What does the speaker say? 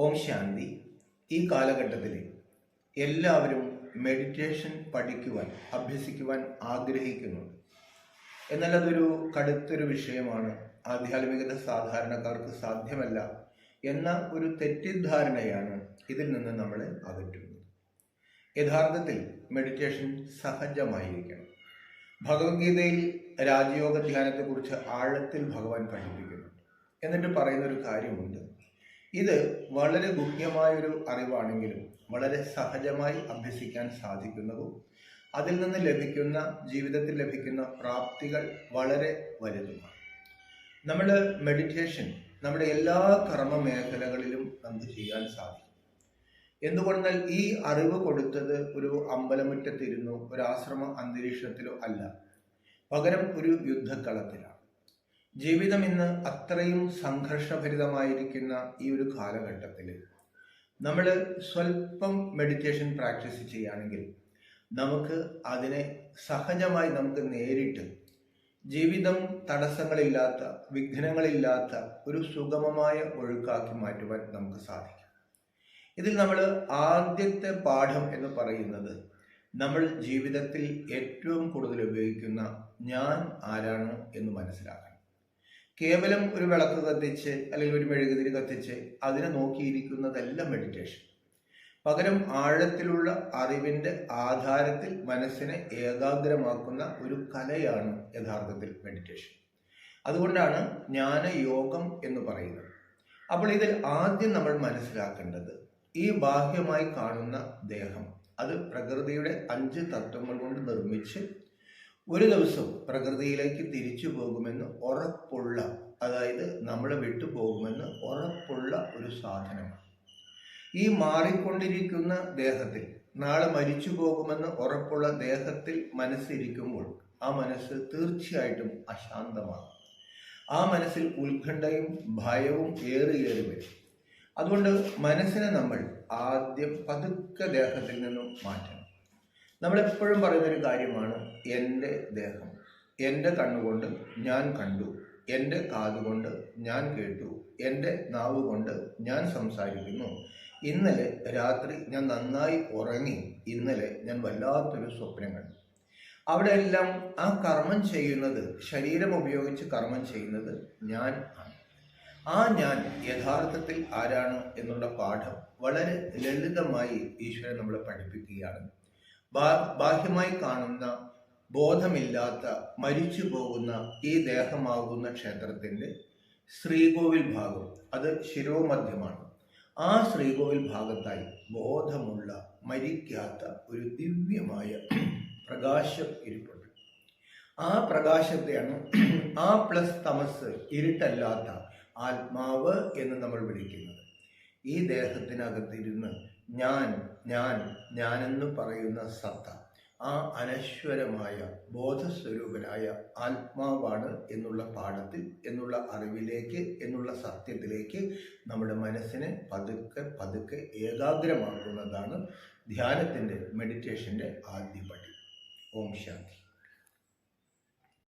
ഓം ശാന്തി. ഈ കാലഘട്ടത്തിൽ എല്ലാവരും മെഡിറ്റേഷൻ പഠിക്കുവാൻ അഭ്യസിക്കുവാൻ ആഗ്രഹിക്കുന്നുണ്ട്. എന്നാൽ അതൊരു കടുത്തൊരു വിഷയമാണ്, ആധ്യാത്മികത സാധാരണക്കാർക്ക് സാധ്യമല്ല എന്ന ഒരു തെറ്റിദ്ധാരണയാണ് ഇതിൽ നിന്ന് നമ്മളെ അകറ്റുന്നത്. യഥാർത്ഥത്തിൽ മെഡിറ്റേഷൻ സഹജമായിരിക്കണം. ഭഗവത്ഗീതയിൽ രാജയോഗ ധ്യാനത്തെക്കുറിച്ച് ആഴത്തിൽ ഭഗവാൻ പഠിപ്പിക്കുന്നു. എന്നിട്ട് പറയുന്നൊരു കാര്യമുണ്ട്, ഇത് വളരെ ഗുഹ്യമായൊരു അറിവാണെങ്കിലും വളരെ സഹജമായി അഭ്യസിക്കാൻ സാധിക്കുന്നതും അതിൽ നിന്ന് ലഭിക്കുന്ന ജീവിതത്തിൽ ലഭിക്കുന്ന പ്രാപ്തികൾ വളരെ വലുതുമാണ്. നമ്മൾ മെഡിറ്റേഷൻ നമ്മുടെ എല്ലാ കർമ്മ മേഖലകളിലും നമുക്ക് ചെയ്യാൻ സാധിക്കും. എന്തുകൊണ്ടെന്നാൽ ഈ അറിവ് കൊടുത്തത് ഒരു അമ്പലമുറ്റത്തിരുന്നോ ഒരു ആശ്രമ അന്തരീക്ഷത്തിലോ അല്ല, പകരം ഒരു യുദ്ധക്കളത്തിലാണ്. ജീവിതം ഇന്ന് അത്രയും സംഘർഷഭരിതമായിരിക്കുന്ന ഈ ഒരു കാലഘട്ടത്തിൽ നമ്മൾ സ്വല്പം മെഡിറ്റേഷൻ പ്രാക്ടീസ് ചെയ്യുകയാണെങ്കിൽ നമുക്ക് അതിനെ സഹജമായി നമുക്ക് നേരിട്ട് ജീവിതം തടസ്സങ്ങളില്ലാത്ത വിഘ്നങ്ങളില്ലാത്ത ഒരു സുഗമമായ ഒഴുക്കാക്കി മാറ്റുവാൻ നമുക്ക് സാധിക്കും. ഇതിൽ നമ്മൾ ആദ്യത്തെ പാഠം എന്ന് പറയുന്നത് നമ്മൾ ജീവിതത്തിൽ ഏറ്റവും കൂടുതൽ ഉപയോഗിക്കുന്ന ഞാൻ ആരാണ് എന്ന് മനസ്സിലാക്കണം. കേവലം ഒരു വിളക്ക് കത്തിച്ച് അല്ലെങ്കിൽ ഒരു മെഴുകുതിരി കത്തിച്ച് അതിനെ നോക്കിയിരിക്കുന്നതല്ല മെഡിറ്റേഷൻ. പകരം ആഴത്തിലുള്ള അറിവിൻ്റെ ആധാരത്തിൽ മനസ്സിനെ ഏകാഗ്രമാക്കുന്ന ഒരു കലയാണ് യഥാർത്ഥത്തിൽ മെഡിറ്റേഷൻ. അതുകൊണ്ടാണ് ജ്ഞാനയോഗം എന്ന് പറയുന്നത്. അപ്പോൾ ഇതിൽ ആദ്യം നമ്മൾ മനസ്സിലാക്കേണ്ടത് ഈ ബാഹ്യമായി കാണുന്ന ദേഹം അത് പ്രകൃതിയുടെ 5 തത്വങ്ങൾ കൊണ്ട് നിർമ്മിച്ച് ഒരു ദിവസം പ്രകൃതിയിലേക്ക് തിരിച്ചു പോകുമെന്ന് ഉറപ്പുള്ള, അതായത് നമ്മളെ വിട്ടു പോകുമെന്ന് ഉറപ്പുള്ള ഒരു സാധനമാണ്. ഈ മാറിക്കൊണ്ടിരിക്കുന്ന ദേഹത്തിൽ നാളെ മരിച്ചു പോകുമെന്ന് ഉറപ്പുള്ള ദേഹത്തിൽ മനസ്സിരിക്കുമ്പോൾ ആ മനസ്സ് തീർച്ചയായിട്ടും അശാന്തമാണ്. ആ മനസ്സിൽ ഉത്കണ്ഠയും ഭയവും ഏറി വരും. അതുകൊണ്ട് മനസ്സിനെ നമ്മൾ ആദ്യം പതുക്കെ ദേഹത്തിൽ നിന്നും മാറ്റണം. നമ്മളെപ്പോഴും പറയുന്നൊരു കാര്യമാണ് എൻ്റെ ദേഹം. എൻ്റെ കണ്ണുകൊണ്ട് ഞാൻ കണ്ടു, എൻ്റെ കാതുകൊണ്ട് ഞാൻ കേട്ടു, എൻ്റെ നാവ് കൊണ്ട് ഞാൻ സംസാരിക്കുന്നു. ഇന്നലെ രാത്രി ഞാൻ നന്നായി ഉറങ്ങി, ഇന്നലെ ഞാൻ വല്ലാത്തൊരു സ്വപ്നം കണ്ടു. അവിടെ എല്ലാം ആ കർമ്മം ചെയ്യുന്നത്, ശരീരം ഉപയോഗിച്ച് കർമ്മം ചെയ്യുന്നത് ഞാൻ ആണ്. ആ ഞാൻ യഥാർത്ഥത്തിൽ ആരാണ് എന്നുള്ള പാഠം വളരെ ലളിതമായി ഈശ്വരൻ നമ്മളെ പഠിപ്പിക്കുകയാണ്. ബാഹ്യമായി കാണുന്ന ബോധമില്ലാത്ത മരിച്ചു പോകുന്ന ഈ ദേഹമാകുന്ന ക്ഷേത്രത്തിൻ്റെ ശ്രീകോവിൽ ഭാഗം, അത് ശിരോമധ്യമാണ്. ആ ശ്രീകോവിൽ ഭാഗത്തായി ബോധമുള്ള മരിക്കാത്ത ഒരു ദിവ്യമായ പ്രകാശം ഇരിപ്പുണ്ട്. ആ പ്രകാശത്തെയാണ് ആ പ്ലസ് തമസ്, ഇരുട്ടല്ലാത്ത ആത്മാവ് എന്ന് നമ്മൾ വിളിക്കുന്നത്. ഈ ദേഹത്തിനകത്തിരുന്ന് ഞാൻ ഞാൻ ഞാനെന്ന് പറയുന്ന സത്ത, ആ അനശ്വരമായ ബോധസ്വരൂപനായ ആത്മാവാണ് എന്നുള്ള പാഠത്തിൽ, എന്നുള്ള അറിവിലേക്ക്, എന്നുള്ള സത്യത്തിലേക്ക് നമ്മുടെ മനസ്സിനെ പതുക്കെ പതുക്കെ ഏകാഗ്രമാക്കുന്നതാണ് ധ്യാനത്തിൻ്റെ, മെഡിറ്റേഷൻ്റെ ആദ്യ പടി. ഓം ശാന്തി.